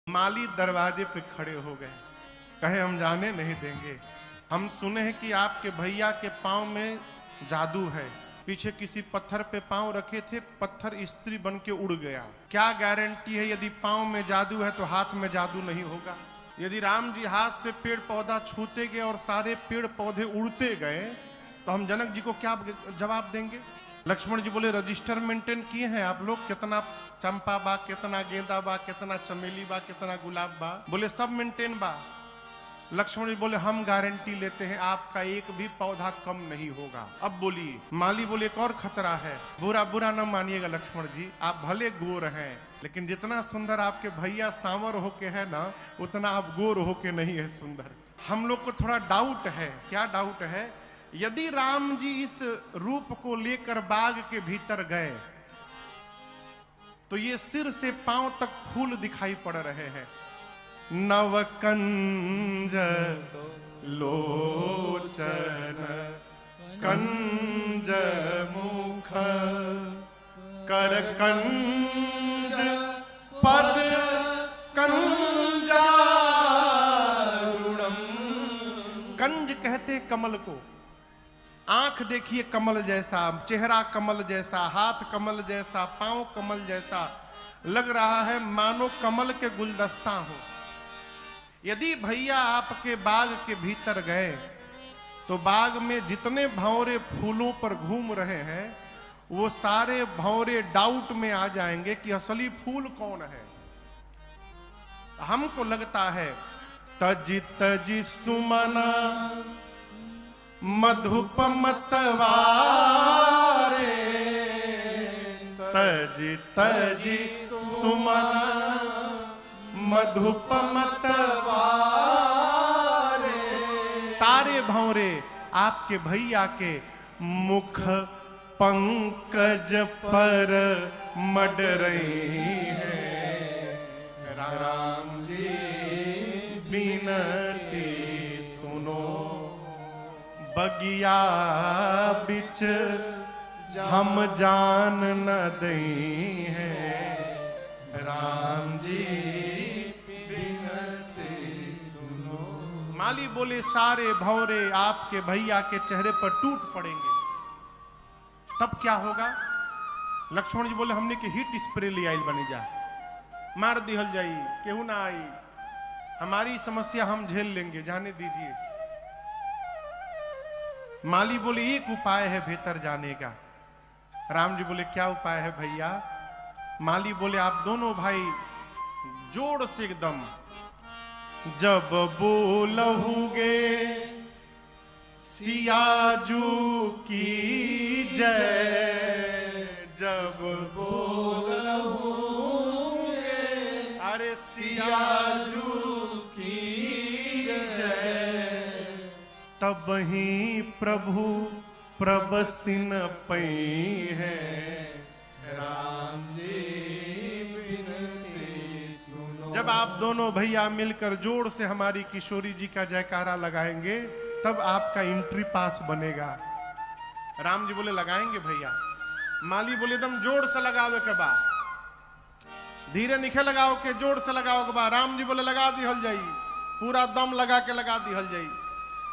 माली दरवाजे पे खड़े हो गए, कहे हम जाने नहीं देंगे। हम सुने हैं कि आपके भैया के पांव में जादू है। पीछे किसी पत्थर पे पांव रखे थे, पत्थर स्त्री बन के उड़ गया। क्या गारंटी है यदि पांव में जादू है तो हाथ में जादू नहीं होगा? यदि राम जी हाथ से पेड़ पौधा छूते गए और सारे पेड़ पौधे उड़ते गए तो हम जनक जी को क्या जवाब देंगे? लक्ष्मण जी बोले रजिस्टर मेंटेन किए हैं आप लोग? कितना चंपा बा, कितना गेंदा बा, कितना चमेली बा, कितना गुलाब बा? बोले सब मेंटेन बा। लक्ष्मण जी बोले हम गारंटी लेते हैं आपका एक भी पौधा कम नहीं होगा। अब बोलिए। माली बोले एक और खतरा है। बुरा बुरा न मानिएगा लक्ष्मण जी, आप भले गोर हैं लेकिन जितना सुंदर आपके भैया सांवर होके है ना, उतना आप गोर होके नहीं है सुंदर। हम लोग को थोड़ा डाउट है। क्या डाउट है? यदि राम जी इस रूप को लेकर बाग के भीतर गए तो ये सिर से पांव तक फूल दिखाई पड़ रहे हैं। नवकंज लोचन कंज मुख कर कंज पद कंजारुणम। कंज कहते कमल को। आंख देखिए कमल जैसा, चेहरा कमल जैसा, हाथ कमल जैसा, पांव कमल जैसा, लग रहा है मानो कमल के गुलदस्ता हो। यदि भैया आपके बाग के भीतर गए तो बाग में जितने भंवरे फूलों पर घूम रहे हैं वो सारे भंवरे डाउट में आ जाएंगे कि असली फूल कौन है। हमको लगता है तजी तजी सुमना मधुपमतवारे, तजी तजी सुमना मधुपमतवारे। सारे भंवरे आपके भैया के मुख पंकज पर मड रही हैं। राम जी बिनती सुनो, बगिया बिच हम जान न दई हैं। राम जी बिनती सुनो। माली बोले सारे भंवरे आपके भैया के चेहरे पर टूट पड़ेंगे। तब क्या होगा? लक्ष्मण जी बोले हमने के हीट स्प्रे ले आइल बने जा, मार दिहल जाई, केहू ना आई, हमारी समस्या हम झेल लेंगे, जाने दीजिए। माली बोले एक उपाय है भीतर जाने का। राम जी बोले क्या उपाय है भैया? माली बोले आप दोनों भाई जोड़ से एकदम जब बोलहुगे सियाजू की जय, जब बोलहुगे अरे सियाजू की जय, तब ही प्रभु प्रबसिन पई है। राम जी बिनती सुनो। जब आप दोनों भैया मिलकर जोड़ से हमारी किशोरी जी का जयकारा लगाएंगे तब आपका एंट्री पास बनेगा। राम जी बोले लगाएंगे भैया। माली बोले एकदम जोड़ से लगावे के बा, धीरे निखे लगाओ के जोड़ से लगाओ के बा। राम जी बोले लगा दिहल जाई, पूरा दम लगा के लगा दिहल जाई।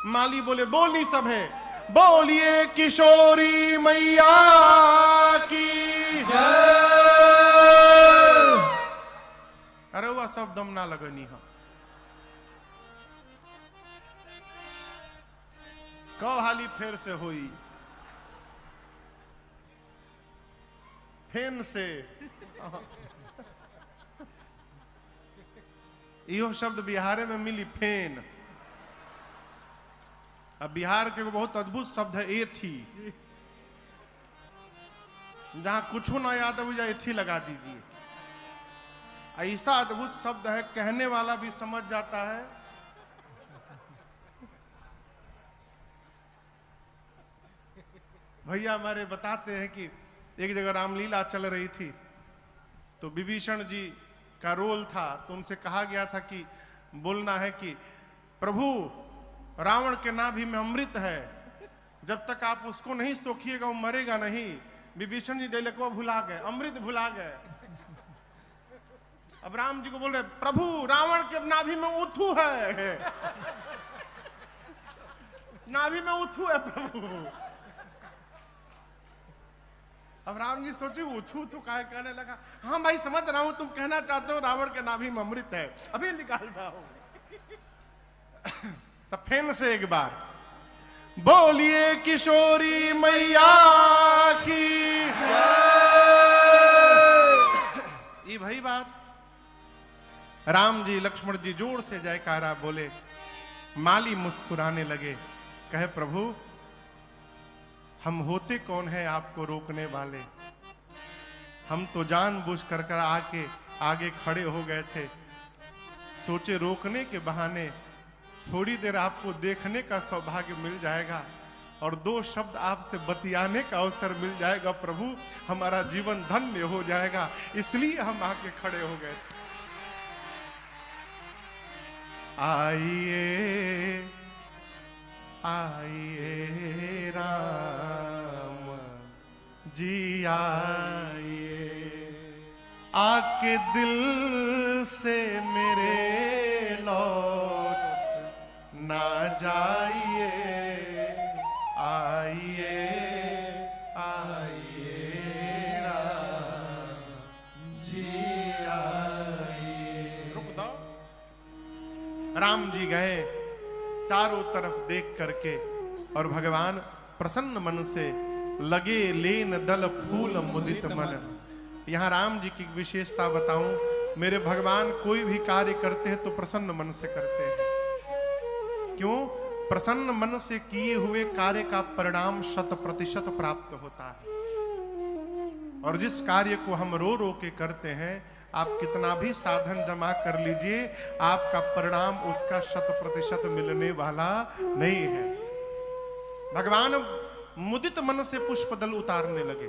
माली बोले बोली सब है, बोलिए किशोरी मैया की जय। अरे वह सब दम ना लगनी हम कब हाली फेर से हुई फेन से। यो शब्द बिहारे में मिली फेन। अब बिहार के बहुत अद्भुत शब्द है एथी, जहां कुछ ना याद हो जाए एथी लगा दीजिए। ऐसा अद्भुत शब्द है कहने वाला भी समझ जाता है। भैया हमारे बताते हैं कि एक जगह रामलीला चल रही थी तो विभीषण जी का रोल था, तो उनसे कहा गया था कि बोलना है कि प्रभु रावण के नाभि में अमृत है, जब तक आप उसको नहीं सोखिएगा वो मरेगा नहीं। विभीषण जी डायलॉग भुला गए, अमृत भुला गए। अब राम जी को बोल रहे, प्रभु रावण के नाभि में उथू है, नाभि में उथू है प्रभु। अब राम जी सोचे उथू तो काहे कहने लगा, हाँ भाई समझ रहा हूं तुम कहना चाहते हो रावण के नाभि में अमृत है, अभी निकालता हूं। तब फिर से एक बार बोलिए किशोरी मैया की ये भाई बात। राम जी लक्ष्मण जी जोर से जयकारा बोले। माली मुस्कुराने लगे, कहे प्रभु हम होते कौन है आपको रोकने वाले, हम तो जानबूझ कर आके आगे खड़े हो गए थे, सोचे रोकने के बहाने थोड़ी देर आपको देखने का सौभाग्य मिल जाएगा और दो शब्द आपसे बतियाने का अवसर मिल जाएगा, प्रभु हमारा जीवन धन्य हो जाएगा, इसलिए हम आके खड़े हो गए थे। आइए आइए राम जी आइए, आके दिल से मेरे लौट ना जाइए, आइए आइए राम जी आइए। रुक दो। राम जी गए चारों तरफ देख करके और भगवान प्रसन्न मन से लगे लेन दल फूल मुदित मन। यहां राम जी की विशेषता बताऊं, मेरे भगवान कोई भी कार्य करते हैं तो प्रसन्न मन से करते हैं। क्यों? प्रसन्न मन से किए हुए कार्य का परिणाम 100% प्राप्त होता है। और जिस कार्य को हम रो रो के करते हैं, आप कितना भी साधन जमा कर लीजिए, आपका परिणाम उसका 100% मिलने वाला नहीं है। भगवान मुदित मन से पुष्पदल उतारने लगे।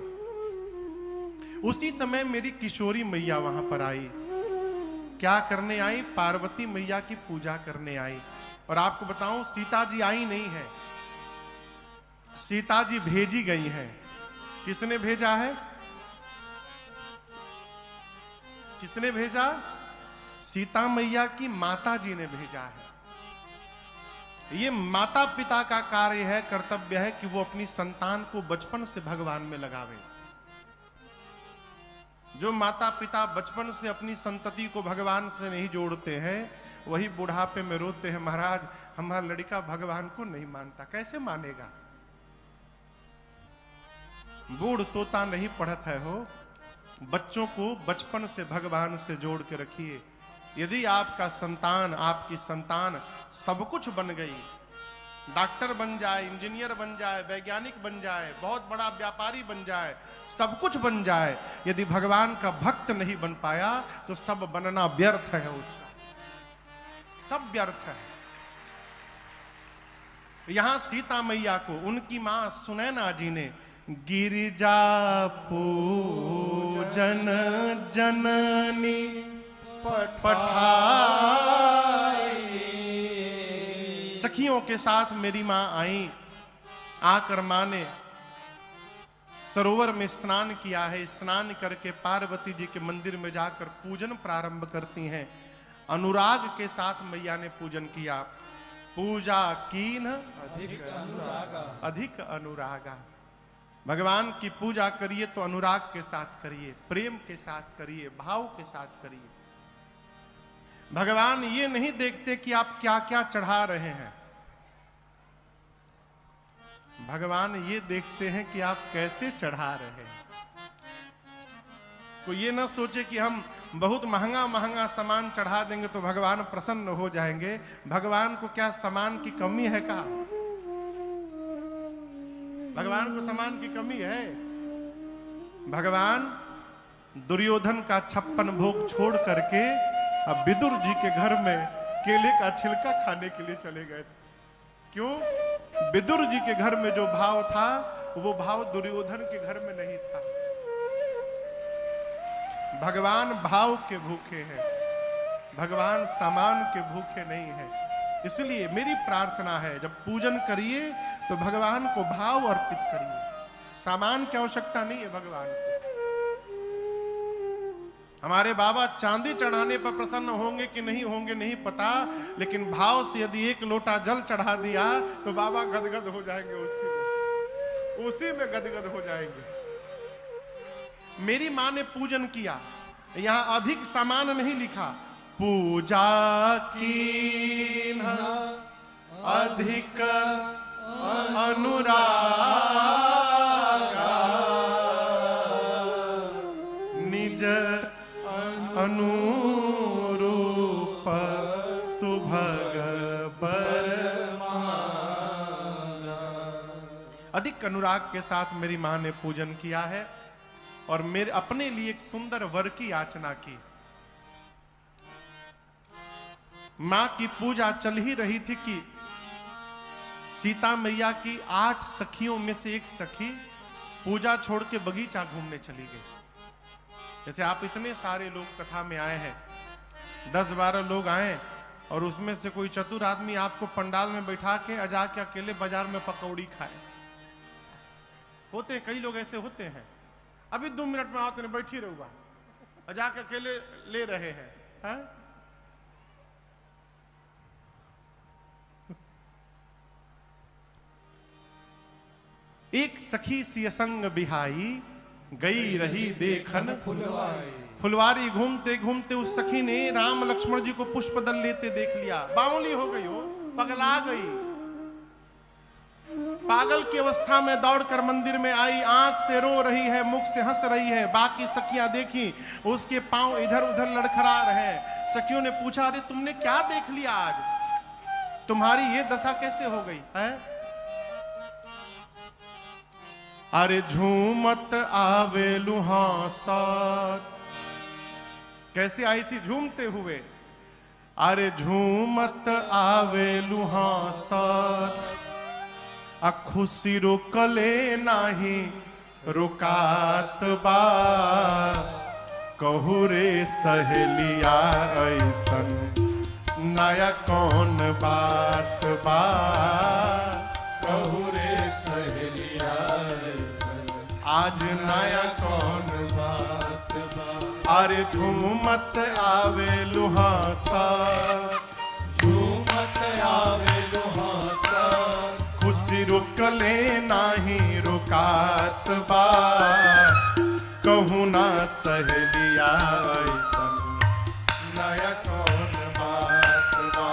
उसी समय मेरी किशोरी मैया वहां पर आई। क्या करने आई? पार्वती मैया की पूजा करने आई। और आपको बताऊं, सीता जी आई नहीं है, सीता जी भेजी गई हैं। किसने भेजा है? किसने भेजा? सीता मैया की माता जी ने भेजा है। ये माता पिता का कार्य है, कर्तव्य है कि वो अपनी संतान को बचपन से भगवान में लगावे। जो माता पिता बचपन से अपनी संतति को भगवान से नहीं जोड़ते हैं, वही बुढ़ापे में रोते हैं, महाराज हमारा लड़का भगवान को नहीं मानता। कैसे मानेगा? बूढ़ तोता नहीं पढ़त है हो। बच्चों को बचपन से भगवान से जोड़ के रखिए। यदि आपका संतान, आपकी संतान सब कुछ बन गई, डॉक्टर बन जाए, इंजीनियर बन जाए, वैज्ञानिक बन जाए, बहुत बड़ा व्यापारी बन जाए, सब कुछ बन जाए, यदि भगवान का भक्त नहीं बन पाया तो सब बनना व्यर्थ है, उसका सब व्यर्थ है। यहां सीता मैया को उनकी मां सुनैना जी ने गिरिजा पूजन जननी पठाई। सखियों के साथ मेरी मां आई। आकर मां ने सरोवर में स्नान किया है। स्नान करके पार्वती जी के मंदिर में जाकर पूजन प्रारंभ करती हैं। अनुराग के साथ मैया ने पूजन किया। पूजा कीन अधिक अनुरागा। भगवान की पूजा करिए तो अनुराग के साथ करिए, प्रेम के साथ करिए, भाव के साथ करिए। भगवान ये नहीं देखते कि आप क्या क्या चढ़ा रहे हैं, भगवान ये देखते हैं कि आप कैसे चढ़ा रहे हैं। कोई ये ना सोचे कि हम बहुत महंगा महंगा सामान चढ़ा देंगे तो भगवान प्रसन्न हो जाएंगे। भगवान को क्या सामान की कमी है? का भगवान को सामान की कमी है? भगवान दुर्योधन का 56 भोग छोड़ करके अब विदुर जी के घर में केले का छिलका खाने के लिए चले गए थे। क्यों? विदुर जी के घर में जो भाव था वो भाव दुर्योधन के घर में नहीं था। भगवान भाव के भूखे हैं, भगवान सामान के भूखे नहीं हैं। इसलिए मेरी प्रार्थना है, जब पूजन करिए तो भगवान को भाव अर्पित करिए। सामान की आवश्यकता नहीं है भगवान को। हमारे बाबा चांदी चढ़ाने पर प्रसन्न होंगे कि नहीं होंगे नहीं पता, लेकिन भाव से यदि एक लोटा जल चढ़ा दिया तो बाबा गदगद हो जाएंगे, उसी में गदगद हो जाएंगे। मेरी माँ ने पूजन किया, यहां अधिक सामान नहीं लिखा, पूजा की अधिक अनुराग निज अनुरूप सुभग अधिक अनुराग के साथ मेरी मां ने पूजन किया है और मेरे अपने लिए एक सुंदर वर की याचना की। मां की पूजा चल ही रही थी कि सीता मैया की 8 सखियों में से एक सखी पूजा छोड़ के बगीचा घूमने चली गई। जैसे आप इतने सारे लोग कथा में आए हैं, 10-12 लोग आए और उसमें से कोई चतुर आदमी आपको पंडाल में बैठा के अजा के अकेले बाजार में पकौड़ी खाए। होते हैं, कई लोग ऐसे होते हैं, अभी 2 मिनट में आओ, बैठी रहूंगा, अजा के अकेले ले रहे हैं, है? एक सखी सियसंग बिहाई गई रही देखन फुलवारी। घूमते घूमते उस सखी ने राम लक्ष्मण जी को पुष्पदल लेते देख लिया। बावली हो गई, हो पगला गई, पागल की अवस्था में दौड़कर मंदिर में आई, आंख से रो रही है, मुख से हंस रही है। बाकी सखियां देखी, उसके पांव इधर उधर लड़खड़ा रहे। सखियों ने पूछा, अरे तुमने क्या देख लिया आज, तुम्हारी ये दशा कैसे हो गई है? अरे झूमत आवे लुहासत, कैसे आई थी? झूमते हुए। अरे झूमत आवे लुहासत, खुशी रुकले नाही रुकात बा, कहू रे सहेलिया ऐसन नया कौन बात बा, कहू रे सहेलिया आज नया कौन बात बा। अरे झूमत आवे लुहासा, झूमत आवे लुहासा, खुशी रुकले नाही रुकात बा, कहूँ ना सहेलिया ऐसन नया कौन बात बा,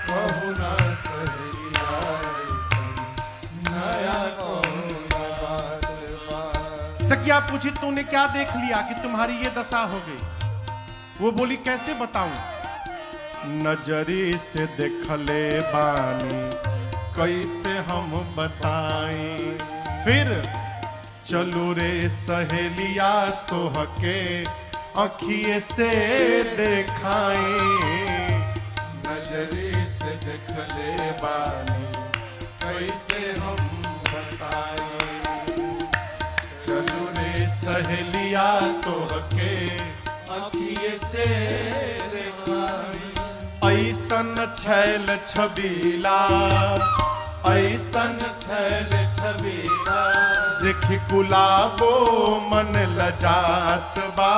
कहूँ ना सहेलिया ऐसन नया कौन बात बा। सखिया पूछी, तूने क्या देख लिया कि तुम्हारी ये दशा हो गई? वो बोली, कैसे बताऊं? नजरी से देखले बानी कैसे हम बताएं, फिर चलू रे सहेलिया तोहके अखिए से देखाएं, नजरी से देखले बानी कैसे हम बताएं, चलू रे सहेलिया तोहके अखिए से देखाएं। ऐसन छैल छबीला, ऐसन छैल छबीला, देखी गुलाबो मन लजात बा,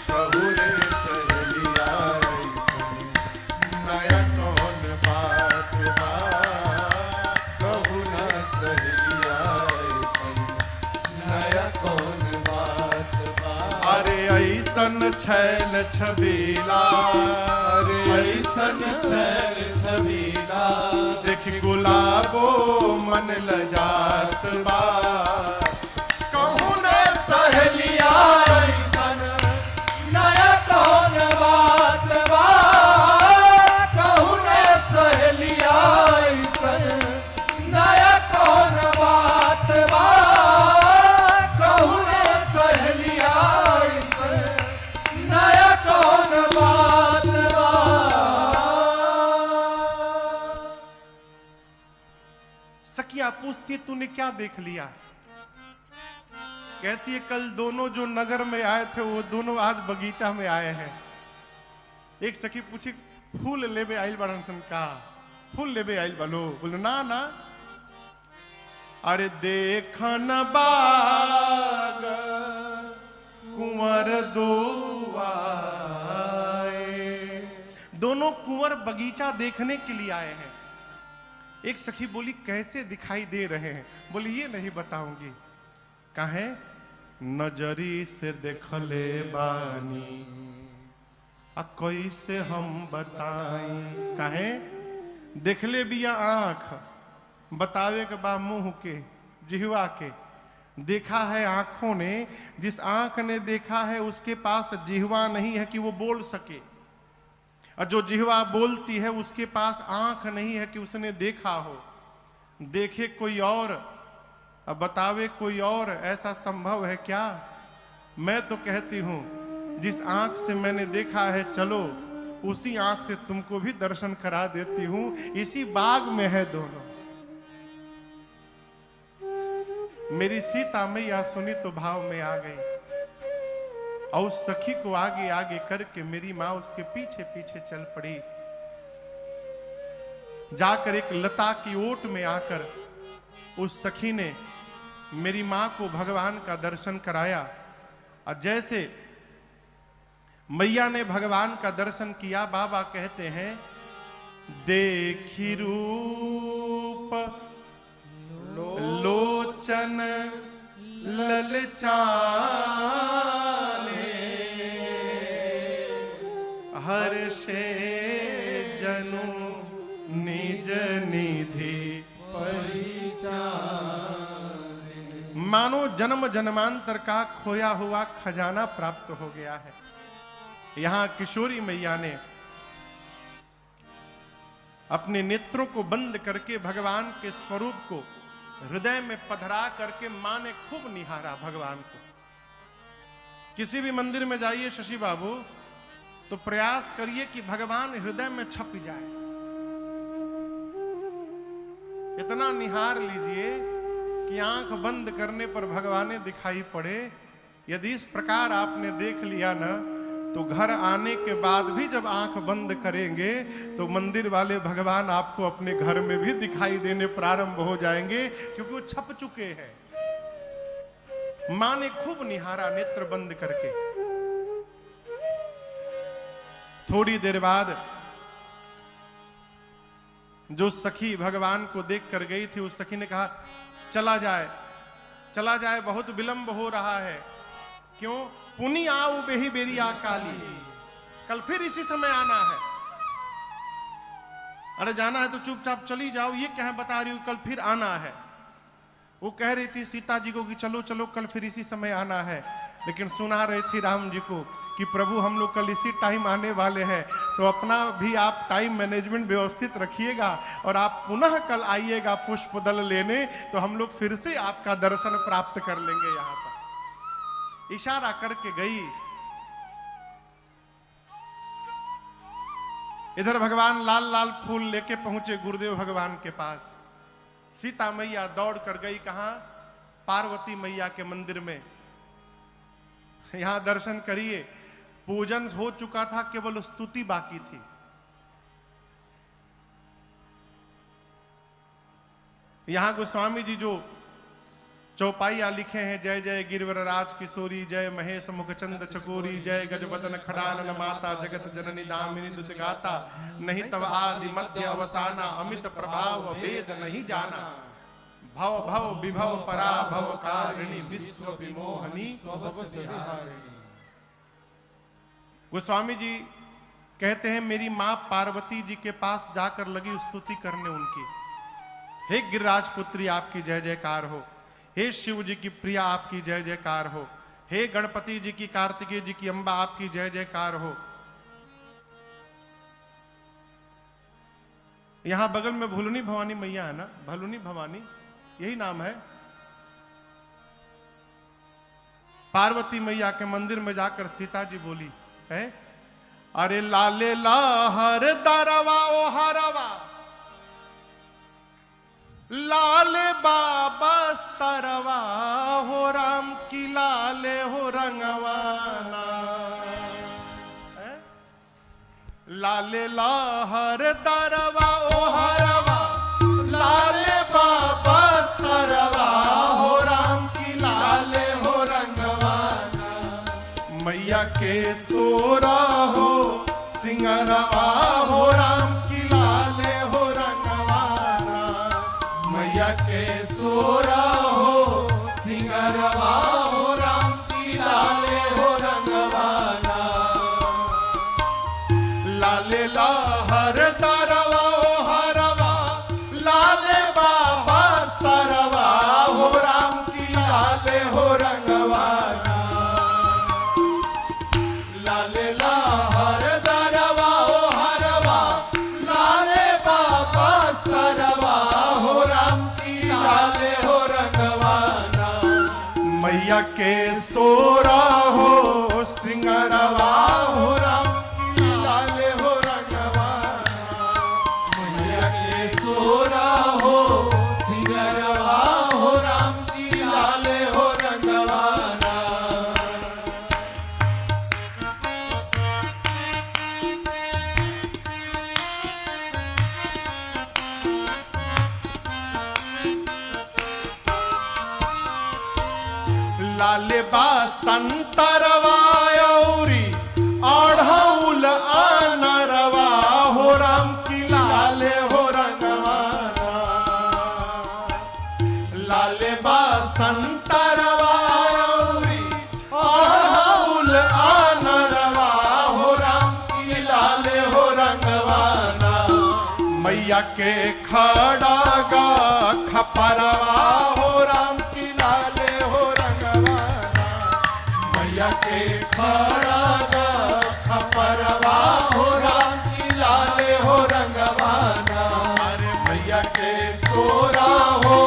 कहू रे सहेलिया ऐसन नया कौन बात बा, कहू ना सहेलिया ऐसन नया कौन बात बा। अरे ऐसन छैल छबीला, अरे ऐसन छैल छबीला, देखी गुलाबो मन लजात बा, कहूँ न सहेलिया ऐसन नया कौन बात बा, कहूँ न सहेलिया ऐसन नया कौन बात बा, कहूँ न सहेलिया ऐसन नया कौन बात बा। सखिया पूछती, तूने क्या देख लिया? कहती है, कल दोनों जो नगर में आए थे वो दोनों आज बगीचा में आए हैं। एक सखी पूछी, फूल लेबे आइल बाड़न सन का? फूल लेबे आइल बालो? बोले ना ना। अरे देखन बाग कुंवर दो आए। दोनों कुंवर बगीचा देखने के लिए आए हैं। एक सखी बोली कैसे दिखाई दे रहे हैं? बोली ये नहीं बताऊंगी। कहे नजरी से देखले बानी आ कैसे हम बताई। कहे देखले बिया आंख, बतावे के बा मुंह के, जिहवा के। देखा है आंखों ने, जिस आंख ने देखा है उसके पास जिहवा नहीं है कि वो बोल सके, और जो जिहवा बोलती है उसके पास आंख नहीं है कि उसने देखा हो। देखे कोई और अब बतावे कोई और, ऐसा संभव है क्या? मैं तो कहती हूं जिस आंख से मैंने देखा है चलो उसी आंख से तुमको भी दर्शन करा देती हूं। इसी बाग में है दोनों। मेरी सीता मैया सुनी तो भाव में आ गई, और उस सखी को आगे आगे करके मेरी मां उसके पीछे पीछे चल पड़ी। जाकर एक लता की ओट में आकर उस सखी ने मेरी मां को भगवान का दर्शन कराया। और जैसे मैया ने भगवान का दर्शन किया, बाबा कहते हैं देखी रूप लोचन ललचाने, हर्षे जनु निज निधि पहचाने। मानो जन्म जन्मांतर का खोया हुआ खजाना प्राप्त हो गया है। यहां किशोरी मैया ने अपने नेत्रों को बंद करके भगवान के स्वरूप को हृदय में पधरा करके मां ने खूब निहारा भगवान को। किसी भी मंदिर में जाइए शशि बाबू तो प्रयास करिए कि भगवान हृदय में छप जाए। इतना निहार लीजिए कि आंख बंद करने पर भगवान दिखाई पड़े। यदि इस प्रकार आपने देख लिया ना, तो घर आने के बाद भी जब आंख बंद करेंगे तो मंदिर वाले भगवान आपको अपने घर में भी दिखाई देने प्रारंभ हो जाएंगे, क्योंकि वो छप चुके हैं। मां ने खूब निहारा नेत्र बंद करके। थोड़ी देर बाद जो सखी भगवान को देख कर गई थी, उस सखी ने कहा चला जाए, चला जाए, बहुत विलंब हो रहा है। क्यों? पुनी आओ बेही बेरी आ काली, कल फिर इसी समय आना है। अरे जाना है तो चुपचाप चली जाओ, ये क्या बता रही हूं कल फिर आना है। वो कह रही थी सीता जी को कि चलो चलो कल फिर इसी समय आना है, लेकिन सुना रही थी राम जी को कि प्रभु हम लोग कल इसी टाइम आने वाले हैं, तो अपना भी आप टाइम मैनेजमेंट व्यवस्थित रखिएगा और आप पुनः कल आइएगा पुष्प दल लेने, तो हम लोग फिर से आपका दर्शन प्राप्त कर लेंगे। यहां पर इशारा करके गई। इधर भगवान लाल लाल फूल लेके पहुंचे गुरुदेव भगवान के पास। सीता मैया दौड़ कर गई कहां? पार्वती मैया के मंदिर में। यहां दर्शन करिए, पूजन हो चुका था, केवल स्तुति बाकी थी। यहां गोस्वामी जी जो चौपाइया लिखे हैं, जय जय गिरवरराज किशोरी, जय महेश मुखचंद चकोरी, जय गजबदन खड़ानन माता, जगत जननी दामिनी दुत गाता, नहीं तब आदि मध्य अवसाना, अमित प्रभाव वेद नहीं जाना, भव भव विभव परा भव कारिणी, विश्व विमोहनी स्वभव सिहारिणी। गोस्वामी जी कहते हैं मेरी मां पार्वती जी के पास जाकर लगी स्तुति करने उनकी। हे गिरिराज पुत्री आपकी जय जयकार हो, हे शिव जी की प्रिया आपकी जय जयकार हो, हे गणपति जी की, कार्तिकेय जी की अंबा आपकी जय जयकार हो। यहां बगल में भुलुनी भवानी मैया है ना, भलुनी भवानी यही नाम है। पार्वती मैया के मंदिर में जाकर सीता जी बोली है, अरे लाले लाहर दरवा ओ हरवा, लाले बाबा स्तरवा हो राम की लाले हो रंगवाना, लाले लाहर दरवा ओ हरवा, लाले बाबा स्तरवा हो राम की लाले हो रंगवाना, मैया के सोरा हो सिंगरवा हो राम की लाले हो रंगवाना। मैया के सोरा हो सिंगरवा हो राम की लाले हो रंगवाना। लाले हर तरवा हो हरवा लाले बाबा तरवा हो राम की लाले हो रंगवाना। लाले हर तरवा हो हरवा लाले बाबा तरवा हो राम की लाले हो रंगवाना। मैया के सोरा हो सिंगरवा हो राम की लाले हो रंगवाना। मैया के सोरा हो सिंगरवा हो राम की लाले हो रंगवाना। लाले बा संतरवा औरी अढ़ौल आनरवा हो राम की लाले हो रंगवाना। लाले बा संतरवा औरी अढ़ौल आनरवा हो राम की लाले हो रंगवाना। मैया के खड़गा खपरवा हो राम की लाले हो रंगवाना। मैया के खड़गा खपरवा हो राम की लाले हो रंगवाना। अरे मैया के सोरा हो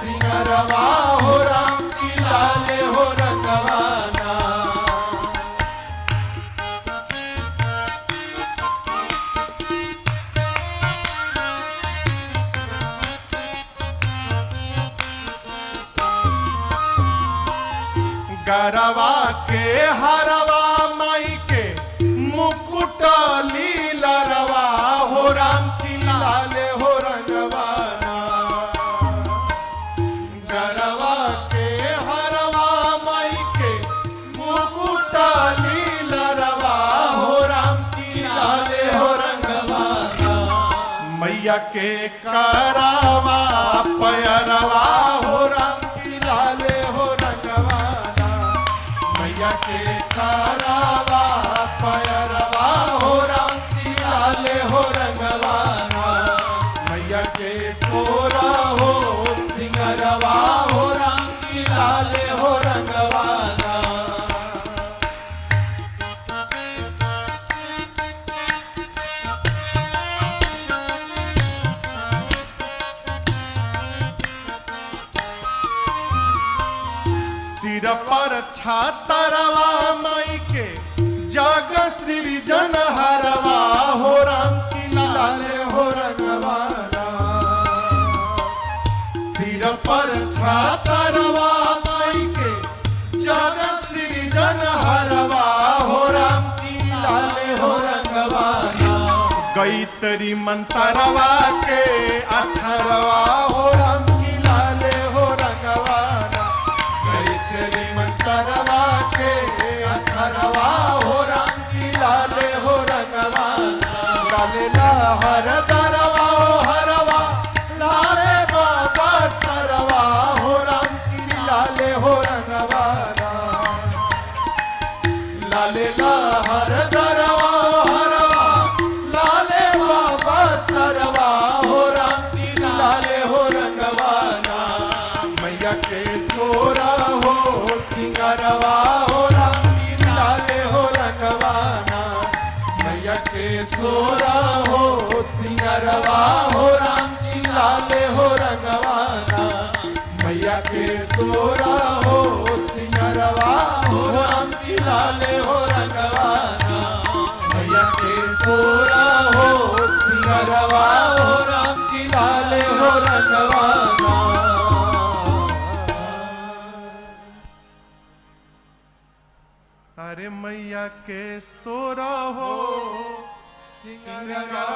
सिंगरवा हो राम की लाले हो रंगवाना। गरवा के हरवा माई के मुकुट लीलरवा हो राम की लाले हो रंगवाना। गरवा के हरवा माई के मुकुट लीलरवा हो राम की लाले हो रंगवाना। मैया के करावा पयरवा हो राम की लाले हो रंगवाना। मैया के करावा पयरवा हो राम की लाले हो रंगवाना। मैया के सोरा हो सिंगरवा हो राम की लाले हो रंगवाना। सिर पर छातरवा माई के जग सृजन हरवा हो राम की लाले हो रंगवाना। सिर पर छातरवा माई के जग सृजन हरवा हो राम की लाले हो रंगवाना। गैतरी मंतरवा के अक्षरवा हो राम की लाले हो रंगवाना। गैतरी मंतरवा के अक्षरवा हो राम की लाले हो रंगवाना। लाले हर दरवा हो हरवा लाले बाबा तरवा हो राम की लाले हो रंगवाना। लाले हर दरवा हो हरवा लाले बाबा तरवा हो राम की लाले हो रंगवाना। मैया के सोरा हो सिंगरवा हो राम की लाले हो रंगवाना। मैया के सोरा हो सिंगरवा हो राम की लाले हो रंगवाना। मैया के सोरा हो सिंगरवा हो राम की लाले हो रंगवाना। मैया के सोरा हो सिंगरवा हो राम की लाले हो रंगवाना। अरे मैया के सोरा हो सिंगरवा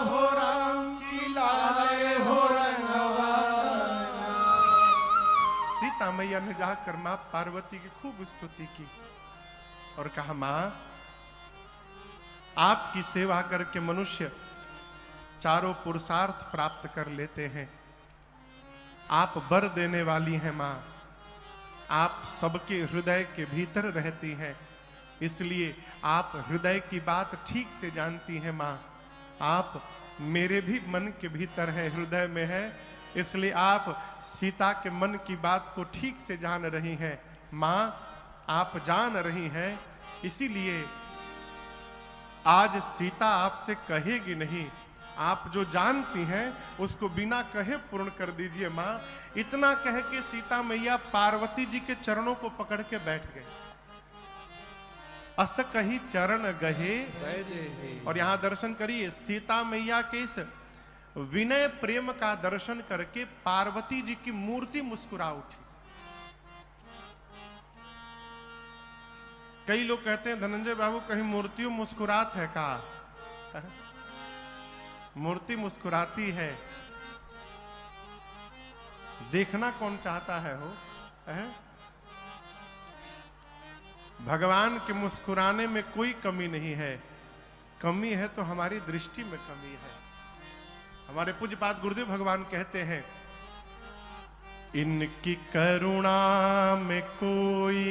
हो राम की लाले हो रंगवाना। सीता मैया ने जाकर मां पार्वती की खूब स्तुति की और कहा, मां, आपकी सेवा करके मनुष्य चारों पुरुषार्थ प्राप्त कर लेते हैं। आप वर देने वाली हैं मां, आप सबके हृदय के भीतर रहती हैं, इसलिए आप हृदय की बात ठीक से जानती हैं मां। आप मेरे भी मन के भीतर है, हृदय में है, इसलिए आप सीता के मन की बात को ठीक से जान रही हैं मां। आप जान रही हैं, इसीलिए आज सीता आपसे कहेगी नहीं, आप जो जानती हैं उसको बिना कहे पूर्ण कर दीजिए मां। इतना कह के सीता मैया पार्वती जी के चरणों को पकड़ के बैठ गए। अस कही चरण गहे, और यहां दर्शन करिए, सीता मैया के इस विनय प्रेम का दर्शन करके पार्वती जी की मूर्ति मुस्कुरा उठी। कई लोग कहते हैं, धनंजय बाबू कहीं मूर्तियों मुस्कुरात है का? मूर्ति मुस्कुराती है, देखना कौन चाहता है हो? भगवान के मुस्कुराने में कोई कमी नहीं है, कमी है तो हमारी दृष्टि में कमी है। हमारे पूज्यपाद गुरुदेव भगवान कहते हैं, इनकी करुणा में कोई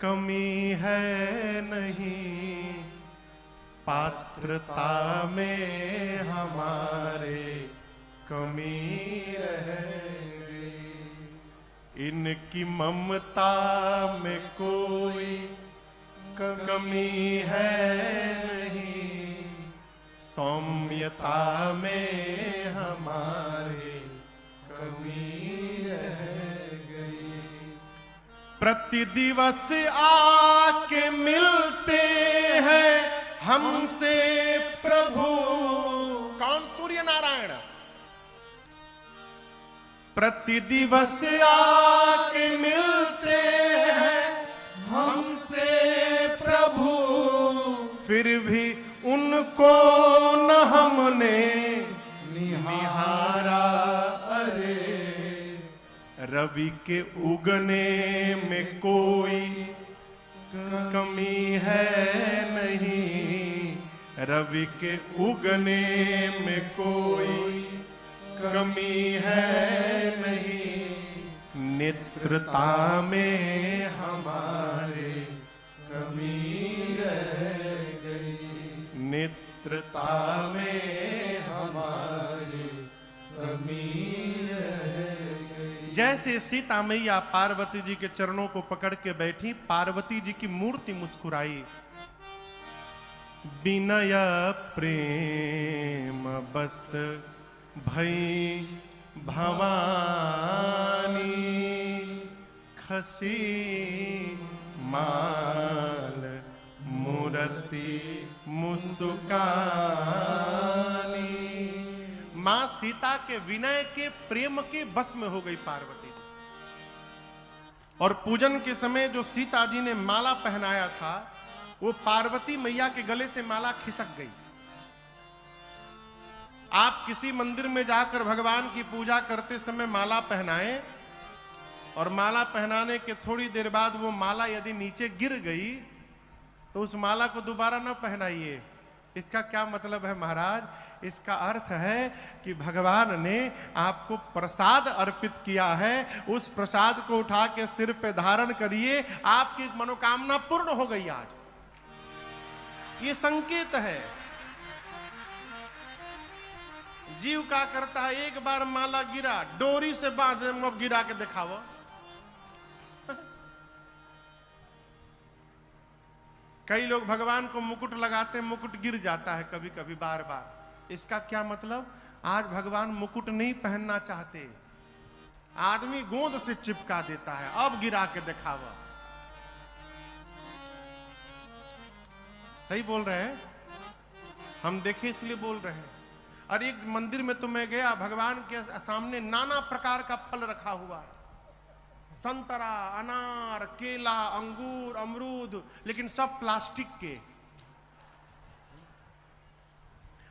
कमी है नहीं, पात्रता में हमारे कमी रह गई। इनकी ममता में कोई कमी है नहीं, सौम्यता में हमारे कमी रह गई। प्रति दिवस आके मिलते हैं हमसे प्रभु, कौन? सूर्य नारायण। प्रति दिवस आके मिलते हैं हमसे प्रभु, फिर भी उनको न हमने निहारा। अरे रवि के उगने में कोई कमी है नहीं, रवि के उगने में कोई कमी है नहीं, नेत्रता में हमारे कमी रह गई, नेत्रता में हमारे कमी रह गई। जैसे सीता मैया पार्वती जी के चरणों को पकड़ के बैठी, पार्वती जी की मूर्ति मुस्कुराई। विनय प्रेम बस भई भवानी, खसी माल मूर्ति मुस्कानी। मां सीता के विनय के प्रेम के बस में हो गई पार्वती। और पूजन के समय जो सीता जी ने माला पहनाया था, वो पार्वती मैया के गले से माला खिसक गई। आप किसी मंदिर में जाकर भगवान की पूजा करते समय माला पहनाएं, और माला पहनाने के थोड़ी देर बाद वो माला यदि नीचे गिर गई तो उस माला को दोबारा न पहनाइए। इसका क्या मतलब है महाराज? इसका अर्थ है कि भगवान ने आपको प्रसाद अर्पित किया है, उस प्रसाद को उठा के सिर पे धारण करिए, आपकी मनोकामना पूर्ण हो गई। आज ये संकेत है। जीव का करता है, एक बार माला गिरा, डोरी से बांध अब गिरा के दिखाओ। कई लोग भगवान को मुकुट लगाते, मुकुट गिर जाता है कभी कभी बार बार। इसका क्या मतलब? आज भगवान मुकुट नहीं पहनना चाहते, आदमी गोंद से चिपका देता है, अब गिरा के दिखावा। सही बोल रहे हैं हम, देखे इसलिए बोल रहे हैं। और एक मंदिर में तो मैं गया, भगवान के सामने नाना प्रकार का फल रखा हुआ है, संतरा, अनार, केला, अंगूर, अमरूद, लेकिन सब प्लास्टिक के।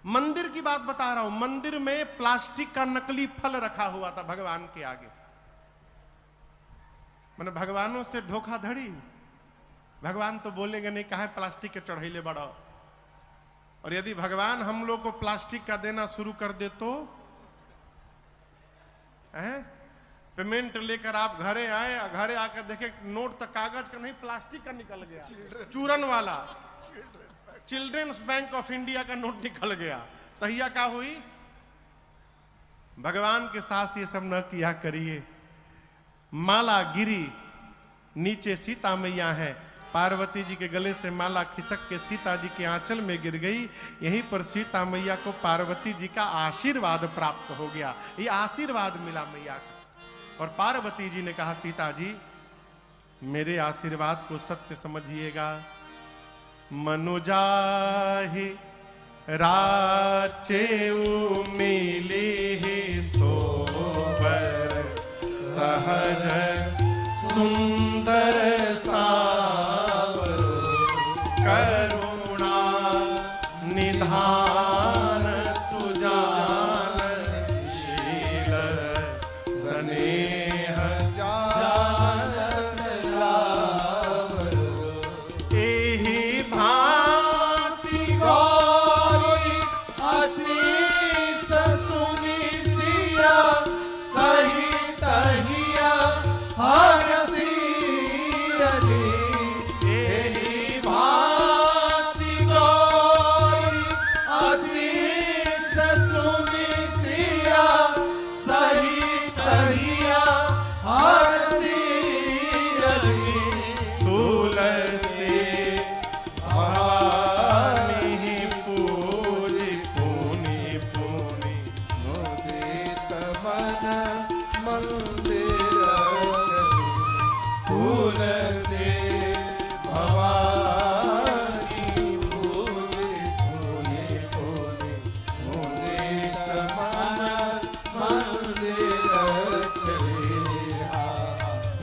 मंदिर की बात बता रहा हूं, मंदिर में प्लास्टिक का नकली फल रखा हुआ था भगवान के आगे। मैंने भगवानों से धोखाधड़ी। भगवान तो बोलेंगे नहीं, कहा प्लास्टिक के चढ़ैले बड़ा। और यदि भगवान हम लोग को प्लास्टिक का देना शुरू कर दे तो पेमेंट लेकर आप घरे आए, घरे आकर देखे नोट तो कागज का नहीं प्लास्टिक का निकल गया, चूरन वाला चिल्ड्रंस बैंक ऑफ इंडिया का नोट निकल गया, तहिया क्या हुई? भगवान के साथ ये सब न किया करिए। माला गिरी, नीचे सीता मैया है, पार्वती जी के गले से माला खिसक के सीता जी के आंचल में गिर गई। यहीं पर सीता मैया को पार्वती जी का आशीर्वाद प्राप्त हो गया, ये आशीर्वाद मिला मैया का। और पार्वती जी ने कहा, सीता जी मेरे आशीर्वाद को सत्य समझिएगा। मनुजाहि राचेउ मिली सोबर, सहज सुंदर सावर, करुणा निधान सुजान शील, स्नेह जानत लावर, एहि भांति गौरी असीस सुनि सिया, सहित हिया हरसी अली। एहि भांति गौरी असीस सुनि सिया, सहित हिया हरसी अली। तुलसी भवानी पूजी पुनि पुनि, मुदित मन मंदिर चली। तुलसी भवानी पूजी पुनि पुनि, मुदित मन मंदिर चली।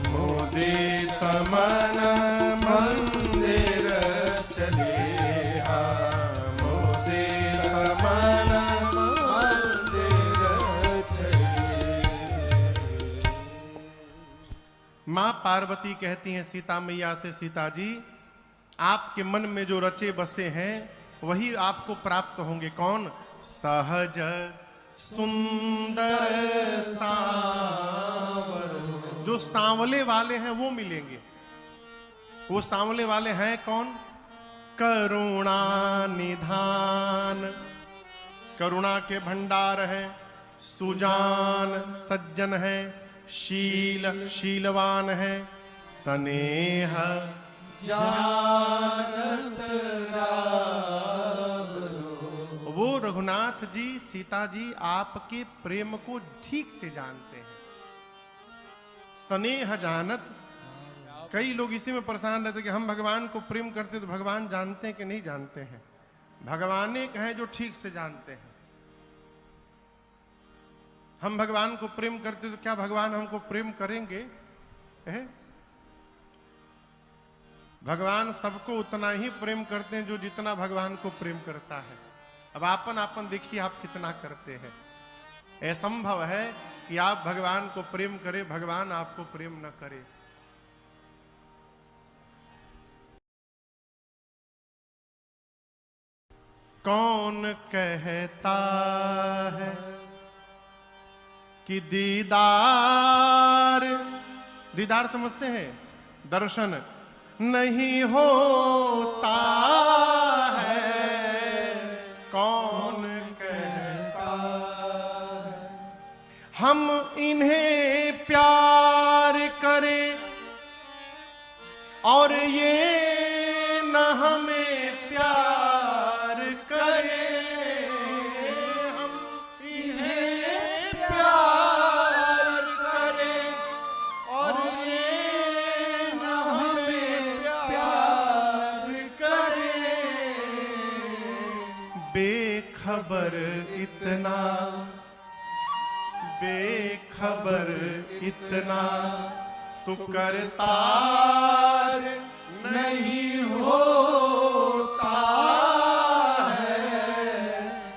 मुदित मन मंदिर चले, मुदित मन मंदिर चले। मां पार्वती कहती हैं सीता मैया से, सीता जी आपके मन में जो रचे बसे हैं वही आपको प्राप्त होंगे। कौन? सहज सुंदर सांवर, जो सांवले वाले हैं वो मिलेंगे। वो सांवले वाले हैं कौन? करुणा निधान, करुणा के भंडार है, सुजान सज्जन है, शील शीलवान है, स्नेह जानत लावरो। वो रघुनाथ जी सीता जी आपके प्रेम को ठीक से जानते हैं। स्नेह जानत, कई लोग इसी में परेशान रहते कि हम भगवान को प्रेम करते तो भगवान जानते हैं कि नहीं जानते हैं। भगवान एक है जो ठीक से जानते हैं। हम भगवान को प्रेम करते तो क्या भगवान हमको प्रेम करेंगे? भगवान सबको उतना ही प्रेम करते हैं जो जितना भगवान को प्रेम करता है। अब आपन आपन देखिए आप कितना करते हैं। असंभव है कि आप भगवान को प्रेम करें, भगवान आपको प्रेम न करे। कौन कहता है कि दीदार, दीदार समझते हैं, दर्शन नहीं होता है। कौन कहता है हम इन्हें प्यार करें और ये न हमें प्यार करें। हम इन्हें प्यार करें और ये न हमें प्यार करें। बेखबर इतना, बेखबर इतना तू करतार नहीं होता है।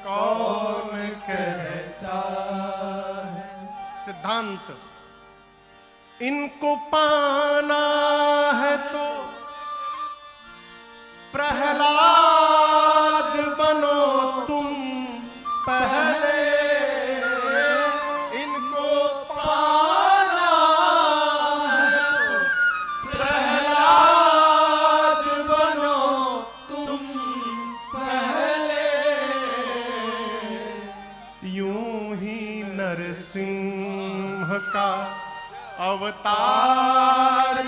कौन कहता है? सिद्धांत, इनको पाना है तो का अवतार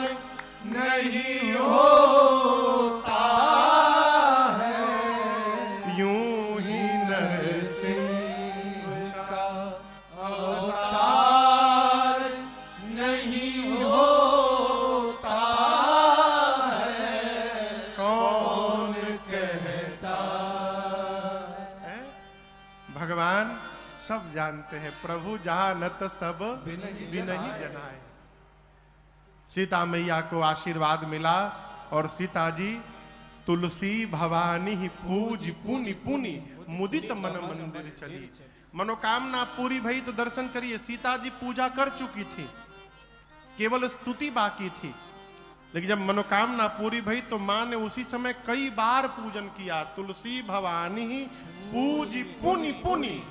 नहीं होता है, यूं ही नरसिंह का अवतार नहीं होता है, कौन कहता है। भगवान सब जानते हैं, प्रभु जानत सब बिनहि जनाए। सीता मैया को आशीर्वाद मिला और सीता जी तुलसी भवानी ही पूज पुनि पुनि मुदित मन मंदिर चली। मनोकामना पूरी भई तो दर्शन करिए, सीता जी पूजा कर चुकी थी, केवल स्तुति बाकी थी। लेकिन जब मनोकामना पूरी भई तो मां ने उसी समय कई बार पूजन किया। तुलसी भवानी ही पूज पुनि पुनि।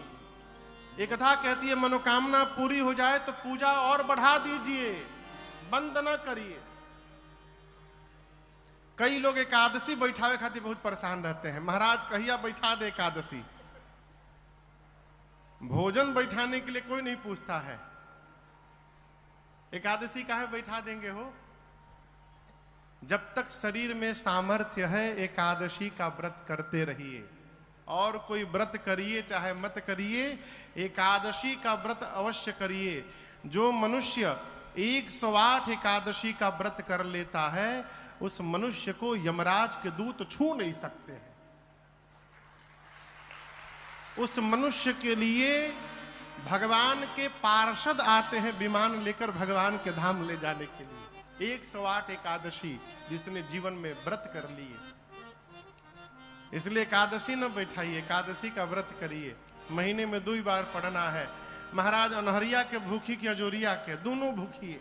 ये कथा कहती है मनोकामना पूरी हो जाए तो पूजा और बढ़ा दीजिए, बंद न करिए। कई लोग एकादशी बैठावे खातिर बहुत परेशान रहते हैं, महाराज कहिया बैठा दे एकादशी। भोजन बैठाने के लिए कोई नहीं पूछता है, एकादशी काहे बैठा देंगे हो। जब तक शरीर में सामर्थ्य है एकादशी का व्रत करते रहिए। और कोई व्रत करिए चाहे मत करिए, एकादशी का व्रत अवश्य करिए। जो मनुष्य 108 एकादशी का व्रत कर लेता है उस मनुष्य को यमराज के दूत छू नहीं सकते हैं। उस मनुष्य के लिए भगवान के पार्षद आते हैं विमान लेकर भगवान के धाम ले जाने के लिए। 108 एकादशी जिसने जीवन में व्रत कर लिए। इसलिए एकादशी न बैठाइए, एकादशी का व्रत करिए। महीने में 2 बार पढ़ना है। महाराज अनहरिया के भूखी की अजोरिया के दोनों भूखिए।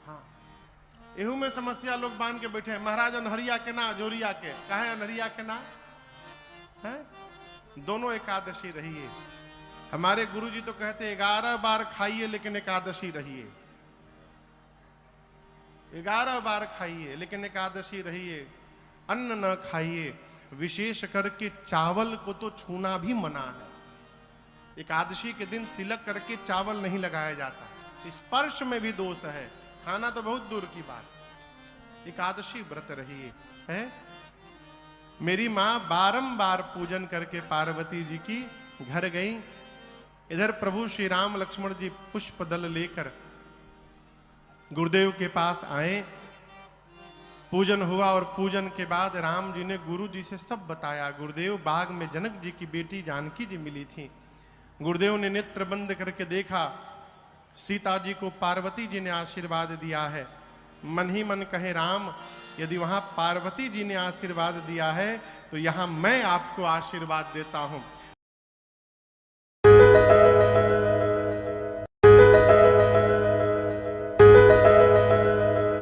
हाँ, एहू में समस्या लोग बांध के बैठे हैं, महाराज अनहरिया के ना अजोरिया के। काहे अनहरिया के ना है? दोनों एकादशी रहिए। हमारे गुरुजी तो कहते 11 बार खाइए लेकिन एकादशी रहिए। 11 बार खाइए लेकिन एकादशी रहिए। अन्न न खाइए, विशेष करके चावल को तो छूना भी मना है। एकादशी के दिन तिलक करके चावल नहीं लगाया जाता, स्पर्श में भी दोष है। खाना तो बहुत दूर की बात। एकादशी व्रत रहिए है। मेरी मां बारंबार पूजन करके पार्वती जी की घर गई। इधर प्रभु श्री राम लक्ष्मण जी पुष्प दल लेकर गुरुदेव के पास आए। पूजन हुआ और पूजन के बाद राम जी ने गुरु जी से सब बताया। गुरुदेव, बाग में जनक जी की बेटी जानकी जी मिली थी। गुरुदेव ने नेत्र बंद करके देखा, सीता जी को पार्वती जी ने आशीर्वाद दिया है। मन ही मन कहे राम, यदि वहां पार्वती जी ने आशीर्वाद दिया है तो यहां मैं आपको आशीर्वाद देता हूं।